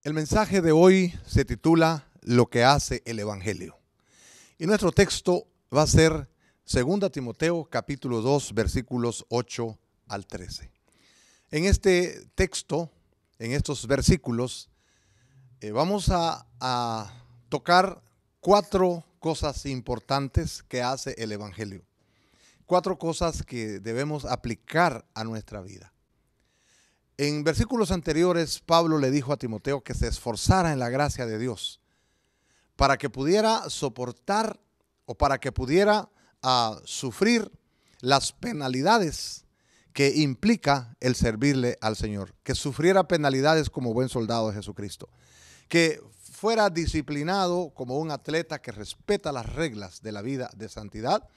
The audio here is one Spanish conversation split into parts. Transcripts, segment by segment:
El mensaje de hoy se titula Lo que hace el Evangelio. Y nuestro texto va a ser 2 Timoteo capítulo 2 versículos 8 al 13. En este texto, en estos versículos, vamos a tocar 4 cosas importantes que hace el Evangelio. 4 cosas que debemos aplicar a nuestra vida. En versículos anteriores, Pablo le dijo a Timoteo que se esforzara en la gracia de Dios para que pudiera soportar o para que pudiera sufrir las penalidades que implica el servirle al Señor, que sufriera penalidades como buen soldado de Jesucristo, que fuera disciplinado como un atleta que respeta las reglas de la vida de santidad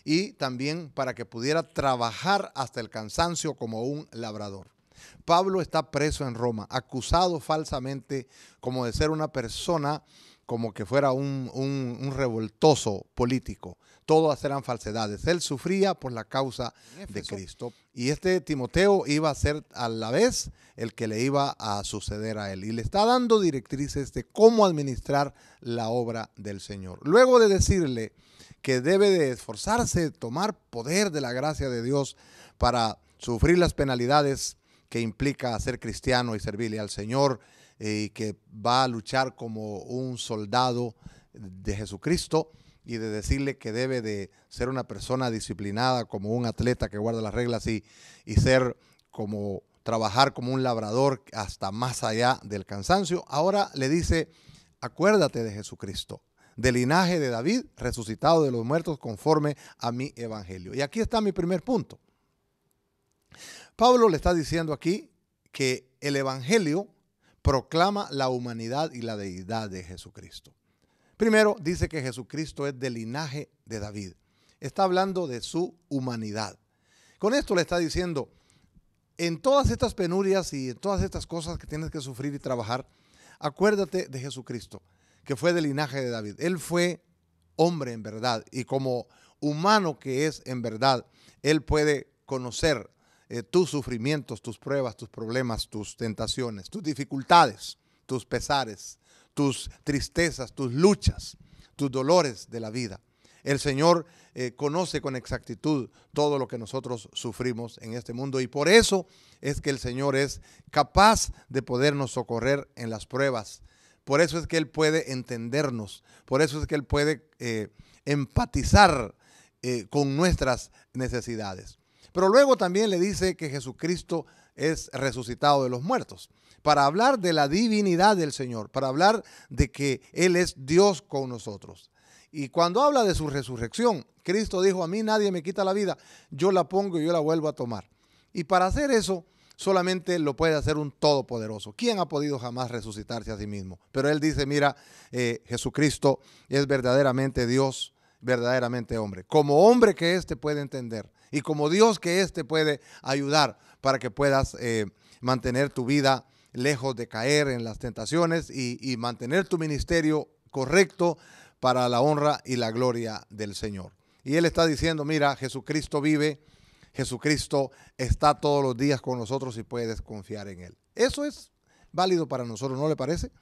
y también para que pudiera trabajar hasta el cansancio como un labrador. Pablo está preso en Roma, acusado falsamente como de ser una persona como que fuera un revoltoso político. Todas eran falsedades. Él sufría por la causa de Cristo. Y este Timoteo iba a ser a la vez el que le iba a suceder a él. Y le está dando directrices de cómo administrar la obra del Señor. Luego de decirle que debe de esforzarse, tomar poder de la gracia de Dios para sufrir las penalidades que implica ser cristiano y servirle al Señor, y que va a luchar como un soldado de Jesucristo, y de decirle que debe de ser una persona disciplinada como un atleta que guarda las reglas y ser como trabajar como un labrador hasta más allá del cansancio. Ahora le dice: acuérdate de Jesucristo, del linaje de David, resucitado de los muertos conforme a mi evangelio. Y aquí está mi primer punto. Pablo le está diciendo aquí que el evangelio proclama la humanidad y la deidad de Jesucristo. Primero dice que Jesucristo es del linaje de David. Está hablando de su humanidad. Con esto le está diciendo: en todas estas penurias y en todas estas cosas que tienes que sufrir y trabajar, acuérdate de Jesucristo, que fue del linaje de David. Él fue hombre en verdad, y como humano que es en verdad, él puede conocer tus sufrimientos, tus pruebas, tus problemas, tus tentaciones, tus dificultades, tus pesares, tus tristezas, tus luchas, tus dolores de la vida. El Señor conoce con exactitud todo lo que nosotros sufrimos en este mundo, y por eso es que el Señor es capaz de podernos socorrer en las pruebas. Por eso es que Él puede entendernos, por eso es que Él puede empatizar con nuestras necesidades. Pero luego también le dice que Jesucristo es resucitado de los muertos, para hablar de la divinidad del Señor, para hablar de que Él es Dios con nosotros. Y cuando habla de su resurrección, Cristo dijo: a mí nadie me quita la vida, yo la pongo y yo la vuelvo a tomar. Y para hacer eso, solamente lo puede hacer un todopoderoso. ¿Quién ha podido jamás resucitarse a sí mismo? Pero Él dice: mira, Jesucristo es verdaderamente Dios, verdaderamente hombre. Como hombre que éste puede entender, y como Dios que éste puede ayudar para que puedas mantener tu vida lejos de caer en las tentaciones y mantener tu ministerio correcto para la honra y la gloria del Señor. Y Él está diciendo: mira, Jesucristo vive, Jesucristo está todos los días con nosotros y puedes confiar en Él. Eso es válido para nosotros, ¿no le parece?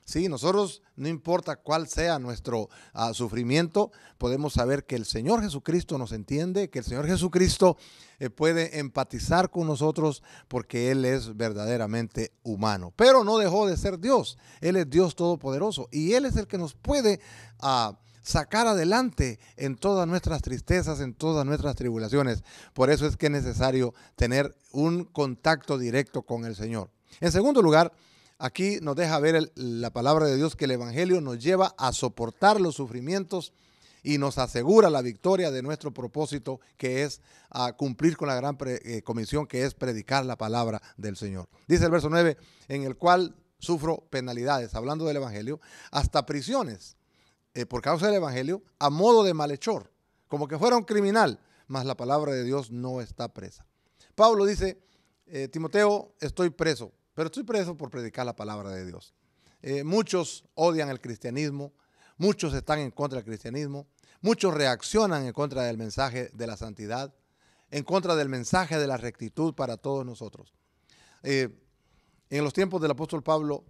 Sí, nosotros, no importa cuál sea nuestro sufrimiento, podemos saber que el Señor Jesucristo nos entiende, que el Señor Jesucristo puede empatizar con nosotros, porque Él es verdaderamente humano. Pero no dejó de ser Dios. Él es Dios todopoderoso, y Él es el que nos puede sacar adelante en todas nuestras tristezas, en todas nuestras tribulaciones. Por eso es que es necesario tener un contacto directo con el Señor. En segundo lugar, aquí nos deja ver la palabra de Dios que el evangelio nos lleva a soportar los sufrimientos y nos asegura la victoria de nuestro propósito, que es cumplir con la gran comisión, que es predicar la palabra del Señor. Dice el verso 9, en el cual sufro penalidades, hablando del evangelio, hasta prisiones por causa del evangelio, a modo de malhechor, como que fuera un criminal, mas la palabra de Dios no está presa. Pablo dice: Timoteo, estoy preso, pero estoy preso por predicar la palabra de Dios. Muchos odian el cristianismo, muchos están en contra del cristianismo, muchos reaccionan en contra del mensaje de la santidad, en contra del mensaje de la rectitud para todos nosotros. En los tiempos del apóstol Pablo,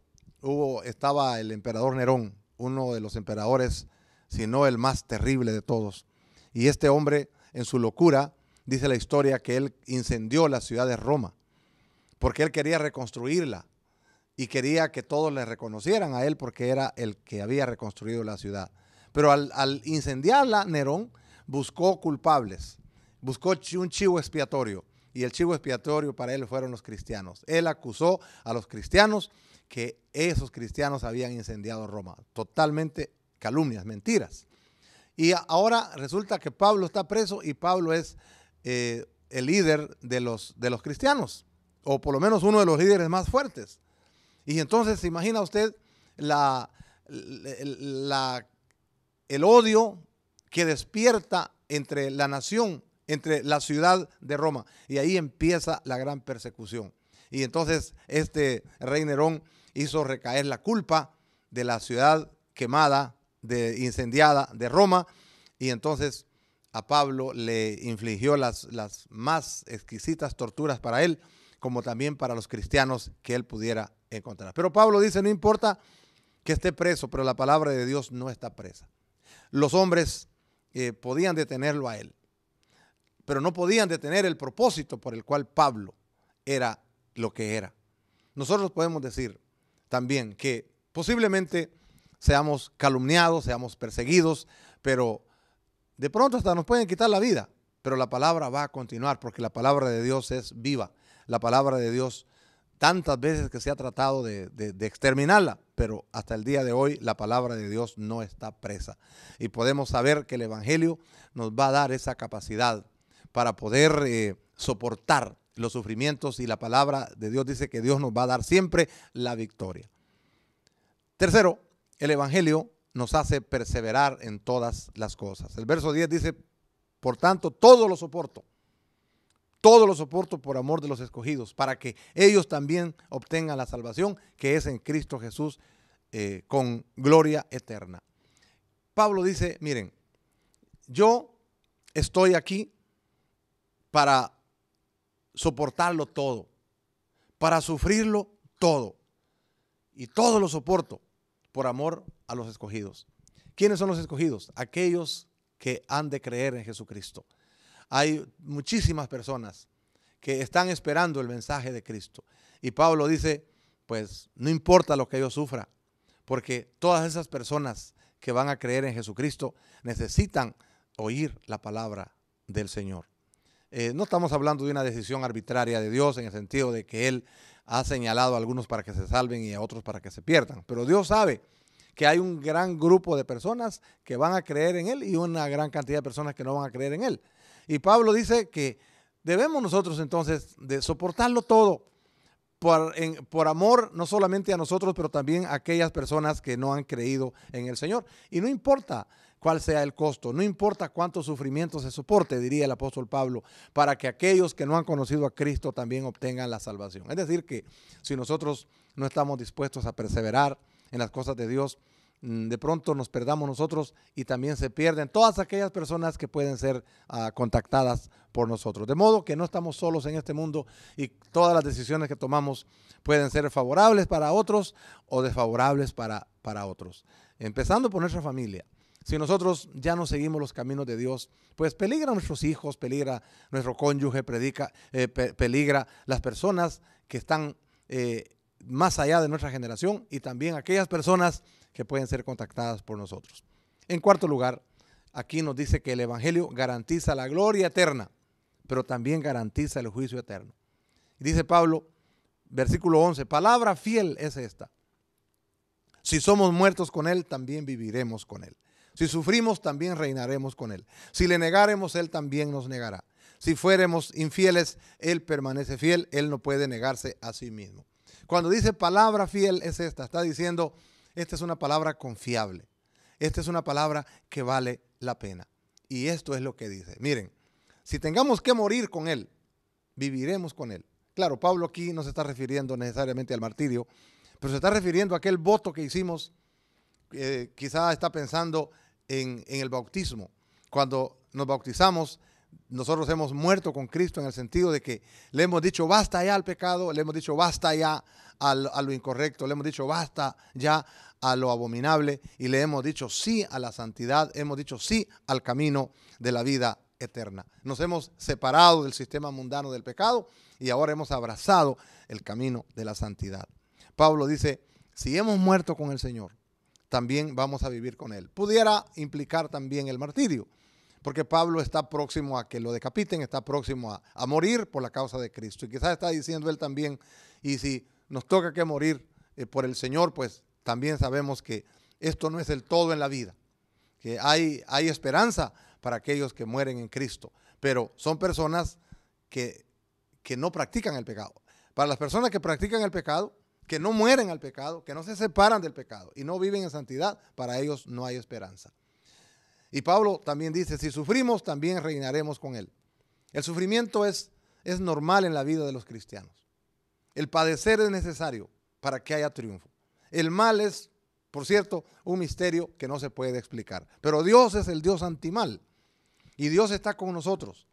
estaba el emperador Nerón, uno de los emperadores, si no el más terrible de todos. Y este hombre, en su locura, dice la historia que él incendió la ciudad de Roma, porque él quería reconstruirla y quería que todos le reconocieran a él porque era el que había reconstruido la ciudad. Pero al incendiarla, Nerón buscó culpables, buscó un chivo expiatorio, y el chivo expiatorio para él fueron los cristianos. Él acusó a los cristianos que esos cristianos habían incendiado Roma. Totalmente calumnias, mentiras. Y ahora resulta que Pablo está preso y Pablo es el líder de los cristianos, o por lo menos uno de los líderes más fuertes. Y entonces se imagina usted el odio que despierta entre la nación, entre la ciudad de Roma. Y ahí empieza la gran persecución. Y entonces este rey Nerón hizo recaer la culpa de la ciudad quemada, incendiada de Roma. Y entonces a Pablo le infligió las más exquisitas torturas para él, como también para los cristianos que él pudiera encontrar. Pero Pablo dice, no importa que esté preso, pero la palabra de Dios no está presa. Los hombres podían detenerlo a él, pero no podían detener el propósito por el cual Pablo era lo que era. Nosotros podemos decir también que posiblemente seamos calumniados, seamos perseguidos, pero de pronto hasta nos pueden quitar la vida, pero la palabra va a continuar porque la palabra de Dios es viva. La palabra de Dios, tantas veces que se ha tratado de exterminarla, pero hasta el día de hoy la palabra de Dios no está presa. Y podemos saber que el Evangelio nos va a dar esa capacidad para poder soportar los sufrimientos, y la palabra de Dios dice que Dios nos va a dar siempre la victoria. Tercero, el Evangelio nos hace perseverar en todas las cosas. El verso 10 dice, por tanto, todo lo soporto por amor de los escogidos, para que ellos también obtengan la salvación que es en Cristo Jesús con gloria eterna. Pablo dice, miren, yo estoy aquí para soportarlo todo, para sufrirlo todo, y todo lo soporto por amor a los escogidos. ¿Quiénes son los escogidos? Aquellos que han de creer en Jesucristo. Hay muchísimas personas que están esperando el mensaje de Cristo. Y Pablo dice, pues no importa lo que yo sufra, porque todas esas personas que van a creer en Jesucristo necesitan oír la palabra del Señor. No estamos hablando de una decisión arbitraria de Dios en el sentido de que Él ha señalado a algunos para que se salven y a otros para que se pierdan. Pero Dios sabe que hay un gran grupo de personas que van a creer en Él y una gran cantidad de personas que no van a creer en Él. Y Pablo dice que debemos nosotros entonces de soportarlo todo por amor no solamente a nosotros, pero también a aquellas personas que no han creído en el Señor. Y no importa cuál sea el costo, no importa cuánto sufrimiento se soporte, diría el apóstol Pablo, para que aquellos que no han conocido a Cristo también obtengan la salvación. Es decir, que si nosotros no estamos dispuestos a perseverar en las cosas de Dios, de pronto nos perdamos nosotros y también se pierden todas aquellas personas que pueden ser contactadas por nosotros. De modo que no estamos solos en este mundo y todas las decisiones que tomamos pueden ser favorables para otros o desfavorables para otros. Empezando por nuestra familia. Si nosotros ya no seguimos los caminos de Dios, pues peligra nuestros hijos, peligra nuestro cónyuge, peligra las personas que están más allá de nuestra generación y también aquellas personas que pueden ser contactadas por nosotros. En cuarto lugar, aquí nos dice que el Evangelio garantiza la gloria eterna, pero también garantiza el juicio eterno. Y dice Pablo, versículo 11, palabra fiel es esta. Si somos muertos con Él, también viviremos con Él. Si sufrimos, también reinaremos con Él. Si le negáremos, Él también nos negará. Si fuéramos infieles, Él permanece fiel. Él no puede negarse a sí mismo. Cuando dice palabra fiel es esta, está diciendo, esta es una palabra confiable. Esta es una palabra que vale la pena. Y esto es lo que dice. Miren, si tengamos que morir con Él, viviremos con Él. Claro, Pablo aquí no se está refiriendo necesariamente al martirio, pero se está refiriendo a aquel voto que hicimos. Quizá está pensando en el bautismo. Cuando nos bautizamos, nosotros hemos muerto con Cristo en el sentido de que le hemos dicho basta ya al pecado, le hemos dicho basta ya a lo incorrecto, le hemos dicho basta ya a lo abominable y le hemos dicho sí a la santidad, hemos dicho sí al camino de la vida eterna. Nos hemos separado del sistema mundano del pecado y ahora hemos abrazado el camino de la santidad. Pablo dice, si hemos muerto con el Señor, también vamos a vivir con Él. Pudiera implicar también el martirio, porque Pablo está próximo a que lo decapiten, está próximo a morir por la causa de Cristo. Y quizás está diciendo él también, y si nos toca que morir por el Señor, pues también sabemos que esto no es el todo en la vida, que hay esperanza para aquellos que mueren en Cristo, pero son personas que no practican el pecado. Para las personas que practican el pecado, que no mueren al pecado, que no se separan del pecado y no viven en santidad, para ellos no hay esperanza. Y Pablo también dice, si sufrimos, también reinaremos con Él. El sufrimiento es normal en la vida de los cristianos. El padecer es necesario para que haya triunfo. El mal es, por cierto, un misterio que no se puede explicar. Pero Dios es el Dios antimal. Y Dios está con nosotros.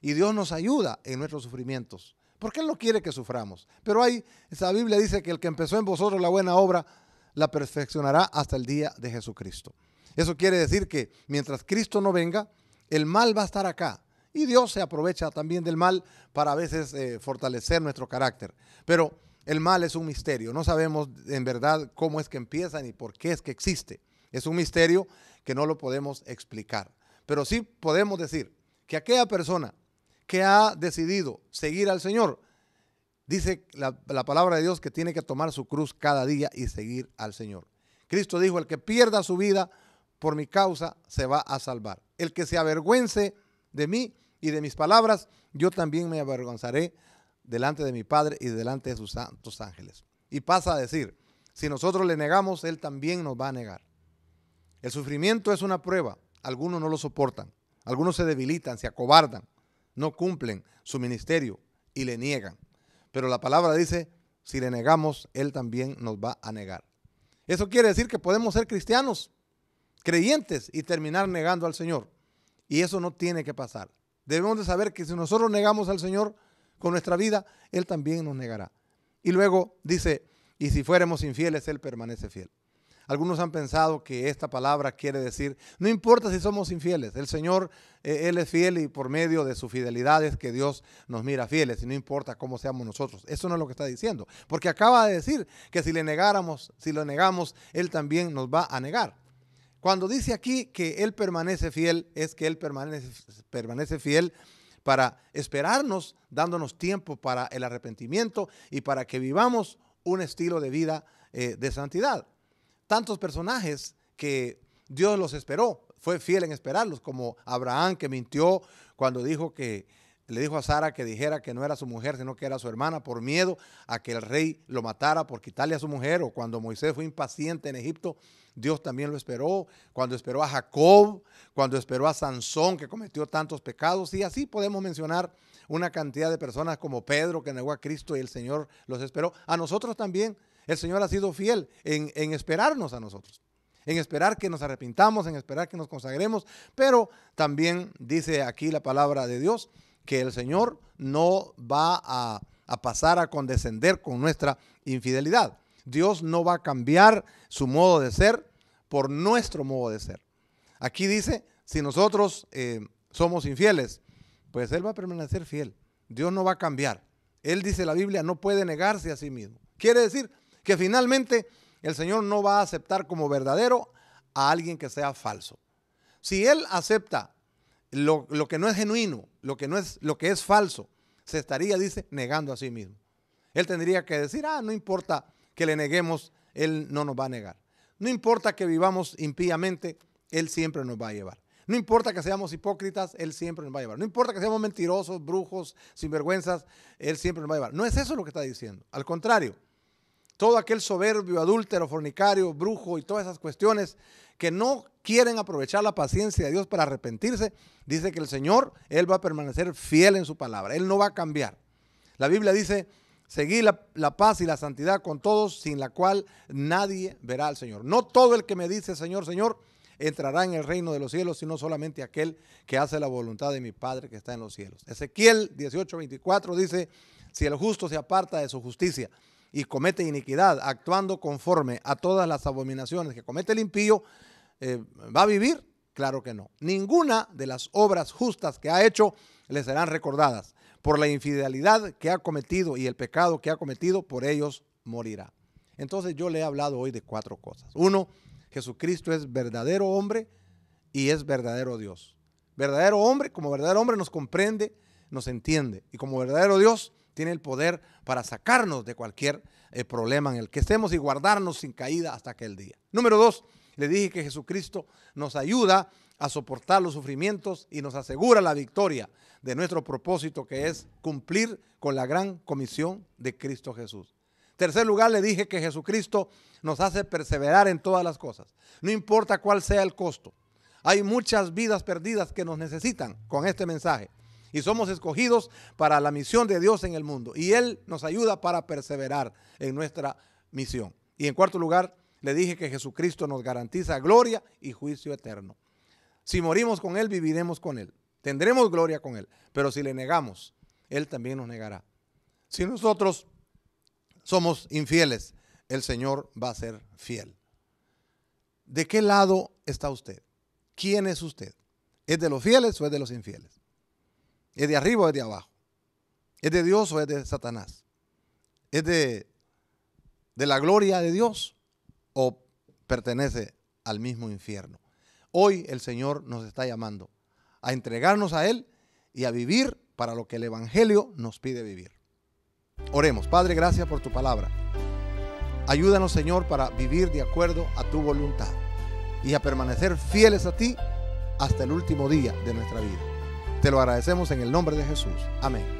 Y Dios nos ayuda en nuestros sufrimientos. Porque Él no quiere que suframos. Pero esa Biblia dice que el que empezó en vosotros la buena obra, la perfeccionará hasta el día de Jesucristo. Eso quiere decir que mientras Cristo no venga, el mal va a estar acá. Y Dios se aprovecha también del mal para a veces fortalecer nuestro carácter. Pero el mal es un misterio. No sabemos en verdad cómo es que empieza ni por qué es que existe. Es un misterio que no lo podemos explicar. Pero sí podemos decir que aquella persona que ha decidido seguir al Señor, dice la palabra de Dios que tiene que tomar su cruz cada día y seguir al Señor. Cristo dijo, el que pierda su vida por mi causa se va a salvar. El que se avergüence de mí y de mis palabras, yo también me avergonzaré delante de mi Padre y delante de sus santos ángeles. Y pasa a decir, si nosotros le negamos, Él también nos va a negar. El sufrimiento es una prueba. Algunos no lo soportan. Algunos se debilitan, se acobardan, no cumplen su ministerio y le niegan. Pero la palabra dice, si le negamos, Él también nos va a negar. Eso quiere decir que podemos ser cristianos, creyentes y terminar negando al Señor. Y eso no tiene que pasar. Debemos de saber que si nosotros negamos al Señor con nuestra vida, Él también nos negará. Y luego dice, y si fuéramos infieles, Él permanece fiel. Algunos han pensado que esta palabra quiere decir, no importa si somos infieles, el Señor, Él es fiel y por medio de su fidelidad es que Dios nos mira fieles y no importa cómo seamos nosotros. Eso no es lo que está diciendo, porque acaba de decir que si lo negamos, Él también nos va a negar. Cuando dice aquí que Él permanece fiel, es que Él permanece fiel para esperarnos, dándonos tiempo para el arrepentimiento y para que vivamos un estilo de vida de santidad. Tantos personajes que Dios los esperó, fue fiel en esperarlos, como Abraham, que mintió cuando le dijo a Sara que dijera que no era su mujer, sino que era su hermana, por miedo a que el rey lo matara por quitarle a su mujer. O cuando Moisés fue impaciente en Egipto, Dios también lo esperó. Cuando esperó a Jacob, cuando esperó a Sansón, que cometió tantos pecados. Y así podemos mencionar una cantidad de personas como Pedro, que negó a Cristo y el Señor los esperó. A nosotros también el Señor ha sido fiel en esperarnos a nosotros, en esperar que nos arrepintamos, en esperar que nos consagremos. Pero también dice aquí la palabra de Dios que el Señor no va a pasar a condescender con nuestra infidelidad. Dios no va a cambiar su modo de ser por nuestro modo de ser. Aquí dice, si nosotros somos infieles, pues Él va a permanecer fiel. Dios no va a cambiar. Él, dice la Biblia, no puede negarse a sí mismo. Quiere decir que finalmente el Señor no va a aceptar como verdadero a alguien que sea falso. Si Él acepta lo que no es genuino, lo que es falso, se estaría, dice, negando a sí mismo. Él tendría que decir, no importa que le neguemos, Él no nos va a negar. No importa que vivamos impíamente, Él siempre nos va a llevar. No importa que seamos hipócritas, Él siempre nos va a llevar. No importa que seamos mentirosos, brujos, sinvergüenzas, Él siempre nos va a llevar. No es eso lo que está diciendo. Al contrario, todo aquel soberbio, adúltero, fornicario, brujo y todas esas cuestiones que no quieren aprovechar la paciencia de Dios para arrepentirse, dice que el Señor, Él va a permanecer fiel en su palabra. Él no va a cambiar. La Biblia dice, seguid la paz y la santidad con todos, sin la cual nadie verá al Señor. No todo el que me dice Señor, Señor, entrará en el reino de los cielos, sino solamente aquel que hace la voluntad de mi Padre que está en los cielos. Ezequiel 18:24 dice, si el justo se aparta de su justicia y comete iniquidad, actuando conforme a todas las abominaciones que comete el impío, ¿va a vivir? Claro que no. Ninguna de las obras justas que ha hecho le serán recordadas. Por la infidelidad que ha cometido y el pecado que ha cometido, por ellos morirá. Entonces yo le he hablado hoy de 4 cosas. 1, Jesucristo es verdadero hombre y es verdadero Dios. Verdadero hombre, como verdadero hombre nos comprende, nos entiende. Y como verdadero Dios tiene el poder para sacarnos de cualquier problema en el que estemos y guardarnos sin caída hasta aquel día. Número 2, le dije que Jesucristo nos ayuda a soportar los sufrimientos y nos asegura la victoria de nuestro propósito, que es cumplir con la gran comisión de Cristo Jesús. Tercer lugar, le dije que Jesucristo nos hace perseverar en todas las cosas, no importa cuál sea el costo. Hay muchas vidas perdidas que nos necesitan con este mensaje y somos escogidos para la misión de Dios en el mundo, y Él nos ayuda para perseverar en nuestra misión. Y en cuarto lugar, le dije que Jesucristo nos garantiza gloria y juicio eterno. Si morimos con Él, viviremos con Él, tendremos gloria con Él, pero si le negamos, Él también nos negará. Si nosotros somos infieles, el Señor va a ser fiel. ¿De qué lado está usted? ¿Quién es usted? ¿Es de los fieles o es de los infieles? ¿Es de arriba o es de abajo? ¿Es de Dios o es de Satanás? ¿Es de la gloria de Dios o pertenece al mismo infierno? Hoy el Señor nos está llamando a entregarnos a Él y a vivir para lo que el Evangelio nos pide vivir. Oremos. Padre, gracias por tu palabra. Ayúdanos, Señor, para vivir de acuerdo a tu voluntad y a permanecer fieles a ti hasta el último día de nuestra vida. Te lo agradecemos en el nombre de Jesús. Amén.